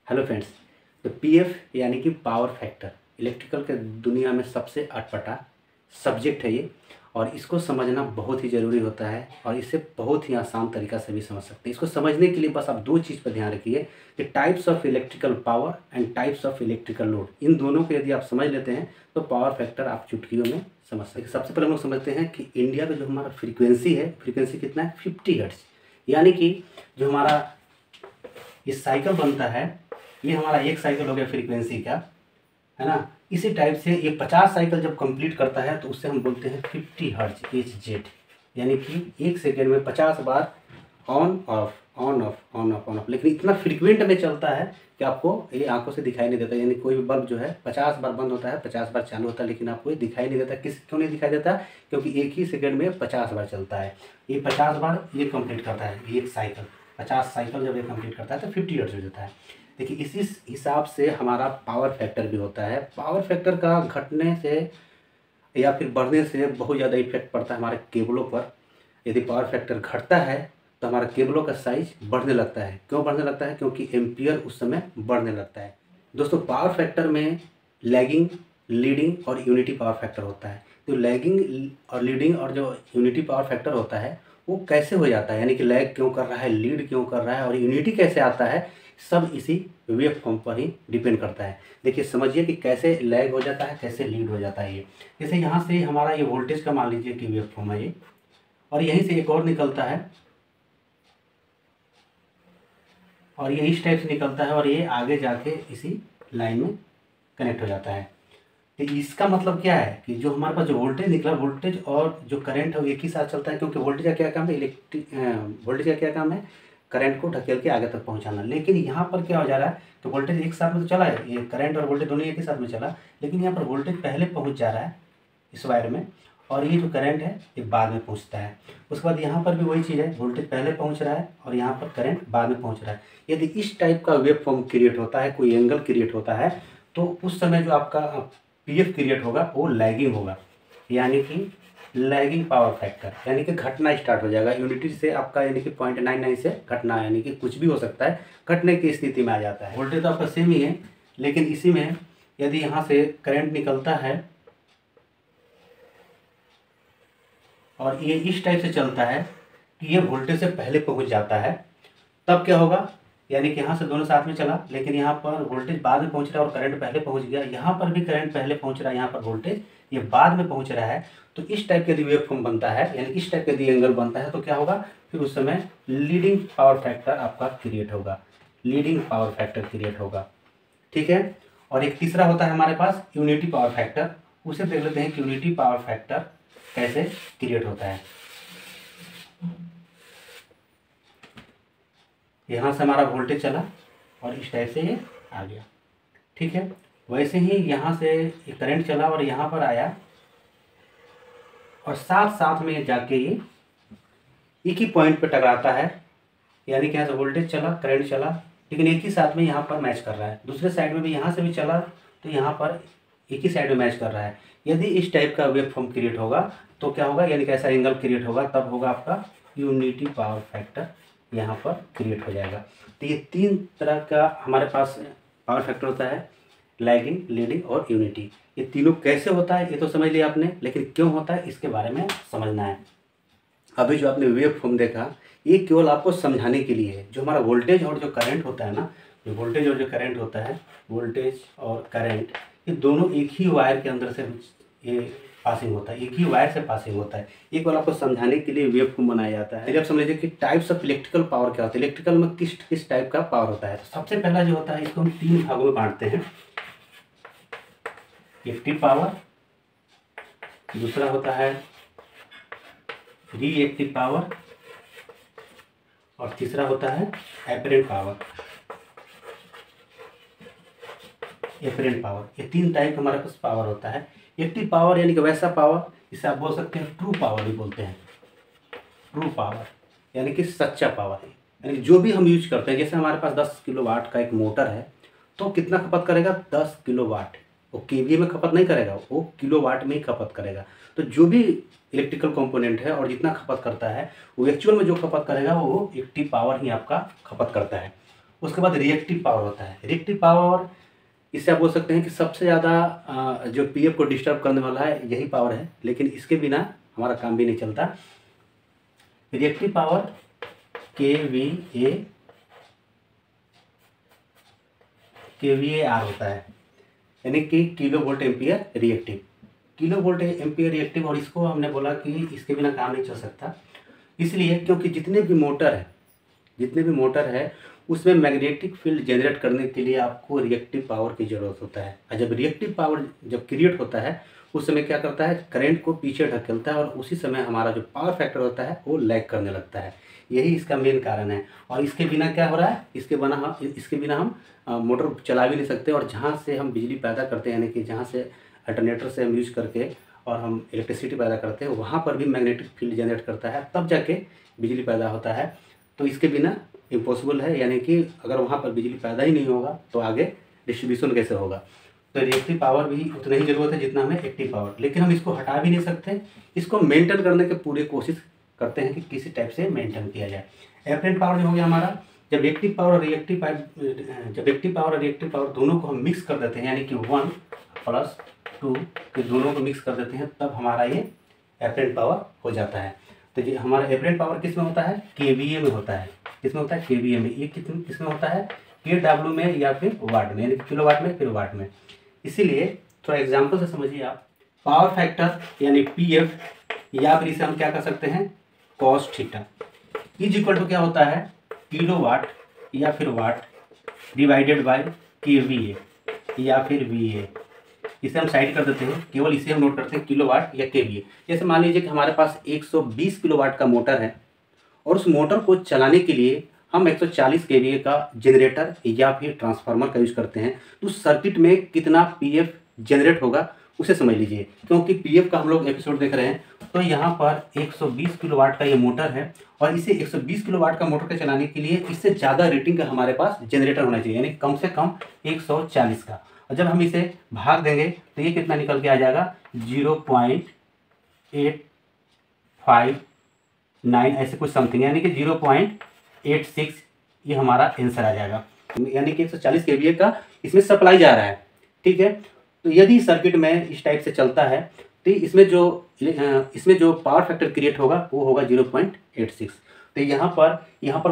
Hello friends. तो PF यानी कि पावर फैक्टर इलेक्ट्रिकल के दुनिया में सबसे अटपटा सब्जेक्ट है ये, और इसको समझना बहुत ही ज़रूरी होता है और इसे बहुत ही आसान तरीक़ा से भी समझ सकते हैं। इसको समझने के लिए बस आप दो चीज़ पर ध्यान रखिए कि types of electrical power and types of electrical load, इन दोनों को यदि आप समझ लेते हैं तो पावर फैक्टर आप चुटकियों में समझ सकते हैं। सबसे पहले हम लोग समझते हैं कि इंडिया में जो हमारा फ्रीक्वेंसी है, फ्रीक्वेंसी कितना है 50 हर्ट्ज़, यानी कि जो हमारा ये साइकिल बनता है, ये हमारा एक साइकिल हो गया फ्रीक्वेंसी का, है ना। इसी टाइप से ये 50 साइकिल जब कंप्लीट करता है तो उससे हम बोलते हैं 50 हर्ट्ज HZ, यानी कि एक सेकेंड में 50 बार on off on off on off on off. लेकिन इतना फ्रीक्वेंट में चलता है कि आपको ये आंखों से दिखाई नहीं देता। यानी कोई भी बल्ब जो है 50 बार बंद होता है, 50 बार चालू होता है, लेकिन आपको ये दिखाई नहीं देता। क्यों नहीं दिखाई देता? क्योंकि एक ही सेकेंड में 50 बार चलता है। ये 50 बार ये कंप्लीट करता है, एक साइकिल 50 साइकिल जब ये कंप्लीट करता है तो 50 हर्ट्ज हो जाता है। देखिए इसी हिसाब से हमारा पावर फैक्टर भी होता है। पावर फैक्टर का घटने से या फिर बढ़ने से बहुत ज़्यादा इफेक्ट पड़ता है हमारे केबलों पर। यदि पावर फैक्टर घटता है तो हमारा केबलों का साइज बढ़ने लगता है। क्यों बढ़ने लगता है? क्योंकि एम्पियर उस समय बढ़ने लगता है। दोस्तों, पावर फैक्टर में लैगिंग, लीडिंग और यूनिटी पावर फैक्टर होता है। तो लैगिंग और लीडिंग और जो यूनिटी पावर फैक्टर होता है वो कैसे हो जाता है, यानी कि लैग क्यों कर रहा है, लीड क्यों कर रहा है और यूनिटी कैसे आता है, सब इसी वेव फॉर्म पर ही डिपेंड करता है। देखिए समझिए कि कैसे लैग हो जाता है, कैसे लीड हो जाता है। ये जैसे यहाँ से हमारा ये वोल्टेज का मान लीजिए कि वेव फॉर्म है ये, और यहीं से एक और निकलता है और ये इस टाइप से निकलता है और ये आगे जाके इसी लाइन में कनेक्ट हो जाता है। तो इसका मतलब क्या है कि जो हमारे पास जो वोल्टेज निकला, वोल्टेज और जो करंट है वो एक ही साथ चलता है। क्योंकि वोल्टेज का क्या काम है, वोल्टेज का क्या काम है, करंट को ढकेल के आगे तक पहुंचाना। लेकिन यहाँ पर क्या हो जा रहा है कि वोल्टेज एक साथ में तो चला है, ये करंट और वोल्टेज दोनों एक ही साथ में चला, लेकिन यहाँ पर वोल्टेज पहले पहुँच जा रहा है इस वायर में और ये जो करंट है ये बाद में पहुँचता है। उसके बाद यहाँ पर भी वही चीज़ है, वोल्टेज पहले पहुँच रहा है और यहाँ पर करंट बाद में पहुँच रहा है। यदि इस टाइप का वेव फॉर्म क्रिएट होता है, कोई एंगल क्रिएट होता है, तो उस समय जो आपका पीएफ क्रिएट होगा वो लैगिंग होगा, यानी कि लैगिंग पावर फैक्टर, यानी कि घटना स्टार्ट हो जाएगा। यूनिटी से आपका यानी कि 0.99 से घटना, यानी कि कुछ भी हो सकता है, घटने की स्थिति में आ जाता है। वोल्टेज तो आपका सेम ही है, लेकिन इसी में यदि यहाँ से करंट निकलता है और ये इस टाइप से चलता है कि ये वोल्टेज से पहले पहुँच जाता है, तब क्या होगा, यानी कि यहाँ से दोनों साथ में चला, लेकिन यहाँ पर वोल्टेज बाद में पहुँच रहा है और करंट पहले पहुँच गया। यहाँ पर भी करंट पहले पहुँच रहा है, यहाँ पर वोल्टेज ये बाद में पहुँच रहा है। तो इस टाइप का यदि वेव फॉर्म बनता है, यानी इस टाइप का यदि एंगल बनता है, तो क्या होगा, फिर उस समय लीडिंग पावर फैक्टर आपका क्रिएट होगा, लीडिंग पावर फैक्टर क्रिएट होगा। ठीक है। और एक तीसरा होता है हमारे पास यूनिटी पावर फैक्टर। उसे देख लेते हैं कि यूनिटी पावर फैक्टर कैसे क्रिएट होता है। यहाँ से हमारा वोल्टेज चला और इस टाइप से ये आ गया। ठीक है। वैसे ही यहाँ से ये करंट चला और यहाँ पर आया और साथ साथ में जाके ये एक ही पॉइंट पे टकराता है, यानी कि यहाँ से वोल्टेज चला, करंट चला, लेकिन एक ही साथ में यहाँ पर मैच कर रहा है। दूसरे साइड में भी यहाँ से भी चला तो यहाँ पर एक ही साइड में मैच कर रहा है। यदि इस टाइप का वेव फॉर्म क्रिएट होगा तो क्या होगा, यानी कि ऐसा एंगल क्रिएट होगा, तब होगा आपका यूनिटी पावर फैक्टर यहाँ पर क्रिएट हो जाएगा। तो ये तीन तरह का हमारे पास पावर फैक्टर होता है, लैगिंग, लीडिंग और यूनिटी। ये तीनों कैसे होता है ये तो समझ लिया आपने, लेकिन क्यों होता है इसके बारे में समझना है। अभी जो आपने वेव फॉर्म देखा ये केवल आपको समझाने के लिए है। जो हमारा वोल्टेज और जो करंट होता है ना, जो वोल्टेज और जो करंट होता है, वोल्टेज और करंट ये दोनों एक ही वायर के अंदर से ये पासिंग होता है, एक ही वायर से पासिंग होता है। एक बार आपको समझाने के लिए वेव फॉर्म बनाया जाता है। अब समझ लीजिए कि टाइप्स ऑफ इलेक्ट्रिकल पावर क्या होता है, इलेक्ट्रिकल में किस किस टाइप का पावर होता है। तो सबसे पहला जो होता है इसको हम तीन भागों में बांटते हैं। एक्टिव पावर, दूसरा होता है रिएक्टिव पावर और तीसरा होता है एपरेंट पावर। एपरेंट पावर, ये तीन टाइप हमारे पास पावर होता है। एक्टिव पावर यानी कि वैसा पावर जिसे आप बोल सकते हैं ट्रू पावर भी बोलते हैं। ट्रू पावर यानी कि सच्चा पावर है, यानी जो भी हम यूज करते हैं, जैसे हमारे पास 10 किलोवाट का एक मोटर है तो कितना खपत करेगा, 10 किलोवाट। वो केवीए में खपत नहीं करेगा, वो किलोवाट में ही खपत करेगा। तो जो भी इलेक्ट्रिकल कंपोनेंट है और जितना खपत करता है वो एक्चुअल में जो खपत करेगा वो एक्टिव पावर ही आपका खपत करता है। उसके बाद रिएक्टिव पावर होता है। रिएक्टिव पावर, इससे आप बोल सकते हैं कि सबसे ज़्यादा जो पीएफ को डिस्टर्ब करने वाला है यही पावर है, लेकिन इसके बिना हमारा काम भी नहीं चलता। रिएक्टिव पावर kVAR होता है, यानी कि kilo volt ampere reactive, kilo volt ampere reactive. और इसको हमने बोला कि इसके बिना काम नहीं चल सकता, इसलिए क्योंकि जितने भी मोटर है उसमें मैग्नेटिक फील्ड जनरेट करने के लिए आपको रिएक्टिव पावर की ज़रूरत होता है। और जब रिएक्टिव पावर जब क्रिएट होता है उस समय क्या करता है, करंट को पीछे ढकेलता है और उसी समय हमारा जो पावर फैक्टर होता है वो लैग करने लगता है। यही इसका मेन कारण है। और इसके बिना क्या हो रहा है, इसके बिना हम मोटर चला भी नहीं सकते। और जहाँ से हम बिजली पैदा करते हैं, यानी कि जहाँ से अल्टरनेटर से हम यूज करके और हम इलेक्ट्रिसिटी पैदा करते हैं, वहाँ पर भी मैग्नेटिक फील्ड जनरेट करता है, तब जाके बिजली पैदा होता है। तो इसके बिना इम्पॉसिबल है, यानी कि अगर वहाँ पर बिजली पैदा ही नहीं होगा तो आगे डिस्ट्रीब्यूशन कैसे होगा। तो रिएक्टिव पावर भी उतना ही ज़रूरत है जितना हमें एक्टिव पावर, लेकिन हम इसको हटा भी नहीं सकते। इसको मेंटेन करने के पूरे कोशिश करते हैं कि किसी टाइप से मेंटेन किया जाए। एपरेंट पावर जो हो गया हमारा, जब एक्टिव पावर और रिएक्टिव पावर दोनों को हम मिक्स कर देते हैं, यानी कि 1 + 2 के दोनों को मिक्स कर देते हैं, तब हमारा ये एपरेंट पावर हो जाता है। तो ये हमारा एपरेंट पावर किस में होता है, केवीए में होता है। किस में होता है, केवीए में। ये किस में होता है, केडब्ल्यू में या फिर वाट में, यानी किलोवाट में फिर वाट में। इसीलिए थोड़ा एग्जाम्पल से समझिए आप। पावर फैक्टर यानी पीएफ, या फिर इसे हम क्या कर सकते हैं, cos theta is equal to क्या होता है, किलोवाट या फिर वाट डिवाइडेड बाय केवीए या फिर वीए। इसे हम साइड कर देते हैं, केवल इसे हम नोट करते हैं किलोवाट या केवीए। जैसे मान लीजिए कि हमारे पास 120 किलोवाट का मोटर है और उस मोटर को चलाने के लिए हम 140 केवीए का जनरेटर या फिर ट्रांसफार्मर का यूज करते हैं। तो सर्किट में कितना पीएफ जनरेट होगा उसे समझ लीजिए। क्योंकि पीएफ का हम लोग एपिसोड देख रहे हैं, तो यहाँ पर 120 किलोवाट का ये मोटर है और इसे 120 किलोवाट का मोटर को चलाने के लिए इससे ज़्यादा रेटिंग का हमारे पास जनरेटर होना चाहिए, यानी कम से कम 140 का। और जब हम इसे भाग देंगे तो ये कितना निकल के आ जाएगा, 0.859 ऐसे कुछ समथिंग, यानी कि 0.86 ये हमारा आंसर आ जाएगा। यानी कि 140 केवीए का इसमें सप्लाई जा रहा है। ठीक है, तो यदि सर्किट में इस टाइप से चलता है तो इसमें जो पावर फैक्टर क्रिएट होगा वो होगा 0.86। तो यहाँ पर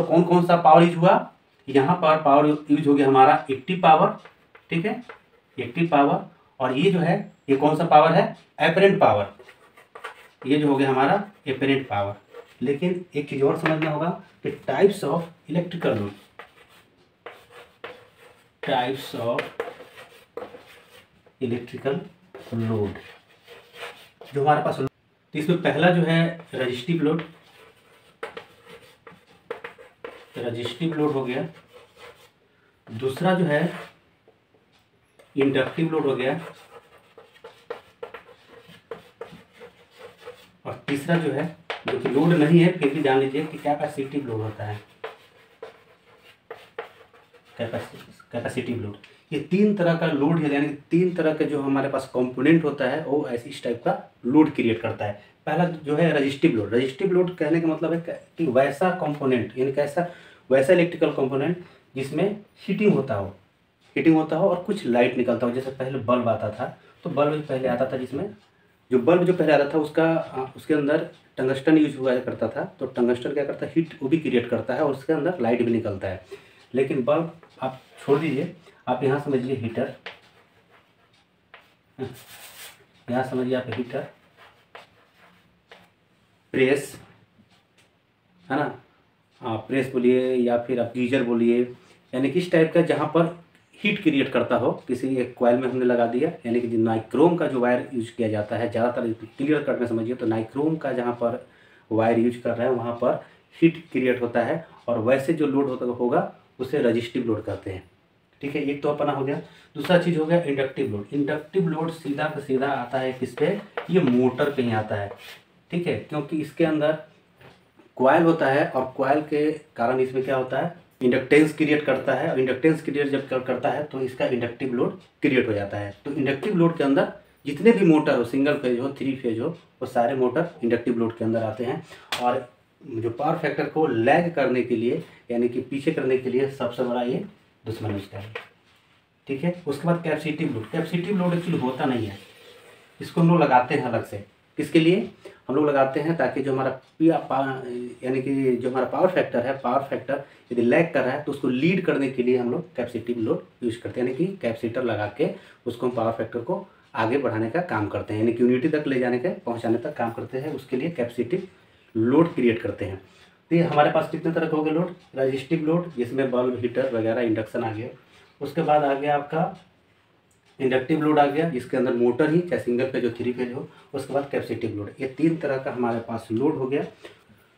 कौन कौन सा पावर यूज हुआ, यहाँ पर पावर यूज हो गया हमारा एक्टिव पावर। ठीक है, एक्टिव पावर। और ये जो है ये कौन सा पावर है, एपरेंट पावर। ये जो हो गया हमारा एपरेंट पावर। लेकिन एक चीज़ और समझना होगा कि types of electrical load, types of electrical load जो हमारे पास, तो इसमें पहला जो है रजिस्टिव लोड हो गया। दूसरा जो है इंडक्टिव लोड हो गया। और तीसरा जो है, जो कि लोड नहीं है फिर भी जान लीजिए कि कैपेसिटिव लोड होता है। कैपेसिटिव लोड, ये 3 तरह का लोड है, यानी 3 तरह का जो हमारे पास कंपोनेंट होता है वो ऐसे इस टाइप का लोड क्रिएट करता है। पहला जो है रजिस्टिव लोड। रजिस्टिव लोड कहने का मतलब है कि वैसा कंपोनेंट, यानी वैसा इलेक्ट्रिकल कंपोनेंट जिसमें हीटिंग होता हो और कुछ लाइट निकलता हो। जैसे पहले बल्ब आता था, तो बल्ब पहले आता था जिसमें जो बल्ब जो पहले आता था उसके अंदर टंगस्टन यूज हुआ करता था। तो टंगस्टन क्या करता है, हीट वो भी क्रिएट करता है और उसके अंदर लाइट भी निकलता है। लेकिन बल्ब आप छोड़ दीजिए, आप यहाँ समझिए हीटर, यहाँ समझिए आप हीटर, प्रेस है ना, प्रेस बोलिए या फिर आप गीजर बोलिए, यानी किस टाइप का जहाँ पर हीट क्रिएट करता हो। किसी एक कॉइल में हमने लगा दिया, यानी कि नाइक्रोम का जो वायर यूज किया जाता है ज़्यादातर, क्लियर कट में समझिए तो नाइक्रोम का जहाँ पर वायर यूज कर रहे हैं वहाँ पर हीट क्रिएट होता है और वैसे जो लोड होगा उसे रजिस्टिव लोड कहते हैं। ठीक है, एक तो अपना हो गया। दूसरा चीज़ हो गया इंडक्टिव लोड। इंडक्टिव लोड सीधा का सीधा आता है किस पे, ये मोटर पे ही आता है। ठीक है, क्योंकि इसके अंदर कॉइल होता है और कॉइल के कारण इसमें क्या होता है, इंडक्टेंस क्रिएट करता है। और इंडक्टेंस क्रिएट जब करता है तो इसका इंडक्टिव लोड क्रिएट हो जाता है। तो इंडक्टिव लोड के अंदर जितने भी मोटर हो, सिंगल फेज हो, 3 फेज हो, वो सारे मोटर इंडक्टिव लोड के अंदर आते हैं। और जो पावर फैक्टर को लैग करने के लिए यानी कि पीछे करने के लिए सबसे बड़ा ये दुश्मन इसका है। ठीक है, उसके बाद capacitive load. Capacitive load actually होता नहीं है, इसको हम लोग लगाते हैं अलग से। किसके लिए हम लोग लगाते हैं? ताकि जो हमारा यानी कि जो हमारा पावर फैक्टर है, पावर फैक्टर यदि लैग कर रहा है तो उसको लीड करने के लिए हम लोग कैपेसिटिव लोड यूज करते हैं, यानी कि कैपेसिटर लगा के उसको हम पावर फैक्टर को आगे बढ़ाने का काम करते हैं, यानी कि यूनिटी तक ले जाने का, पहुँचाने तक काम करते हैं। उसके लिए कैपेसिटिव लोड क्रिएट करते हैं। तो ये हमारे पास कितने तरह का हो गया लोड? रजिस्टिव लोड, जिसमें बल्ब, हीटर वगैरह, इंडक्शन आ गया। उसके बाद आ गया आपका इंडक्टिव लोड आ गया, जिसके अंदर मोटर ही चाहे सिंगल फेज हो, 3 फेज हो। उसके बाद कैपेसिटिव लोड। ये 3 तरह का हमारे पास लोड हो गया।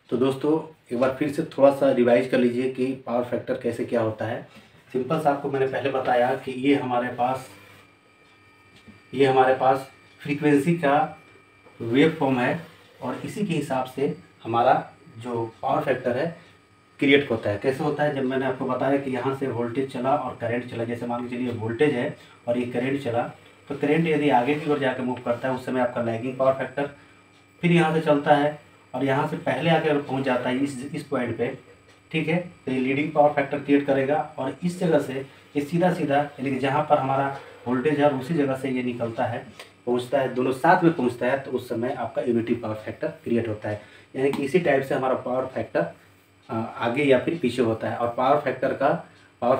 तो दोस्तों एक बार फिर से थोड़ा सा रिवाइज कर लीजिए कि पावर फैक्टर कैसे क्या होता है। सिंपल सा आपको मैंने पहले बताया कि ये हमारे पास फ्रीक्वेंसी का वेव फॉर्म है और इसी के हिसाब से हमारा जो पावर फैक्टर है क्रिएट होता है। कैसे होता है? जब मैंने आपको बताया कि यहाँ से वोल्टेज चला और करंट चला, जैसे मान के चलिए वोल्टेज है और ये करंट चला, तो करंट यदि आगे की ओर जाकर मूव करता है उस समय आपका लैगिंग पावर फैक्टर फिर यहाँ से चलता है और यहाँ से पहले आकर पहुँच जाता है इस पॉइंट पे। ठीक है, तो ये लीडिंग पावर फैक्टर क्रिएट करेगा और इस जगह से ये सीधा यानी कि जहाँ पर हमारा वोल्टेज है उसी जगह से ये निकलता है, पहुँचता है, दोनों साथ में पहुँचता है, तो उस समय आपका यूनिटी पावर फैक्टर क्रिएट होता है। यानी कि इसी टाइप से हमारा पावर फैक्टर आगे या फिर पीछे होता है। और पावर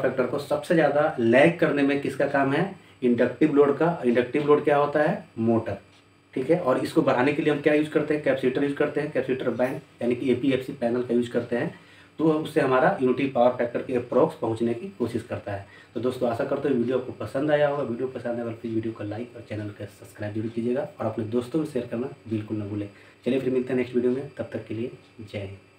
फैक्टर को सबसे ज़्यादा लैग करने में किसका काम है? इंडक्टिव लोड का। इंडक्टिव लोड क्या होता है? मोटर। ठीक है, और इसको बढ़ाने के लिए हम क्या यूज़ करते हैं? कैपेसिटर यूज़ करते हैं, कैपेसिटर बैंक यानी कि एपीएफसी पैनल का यूज़ करते हैं। तो उससे हमारा यूनिटी पावर फैक्टर के अप्रॉक्स पहुंचने की कोशिश करता है। तो दोस्तों आशा करते हैं वीडियो आपको पसंद आया होगा। वीडियो पसंद आया तो प्लीज़ वीडियो को लाइक और चैनल को सब्सक्राइब जरूर कीजिएगा और अपने दोस्तों में शेयर करना बिल्कुल न भूलें। चलिए फिर मिलते हैं नेक्स्ट वीडियो में, तब तक के लिए जय हिंद।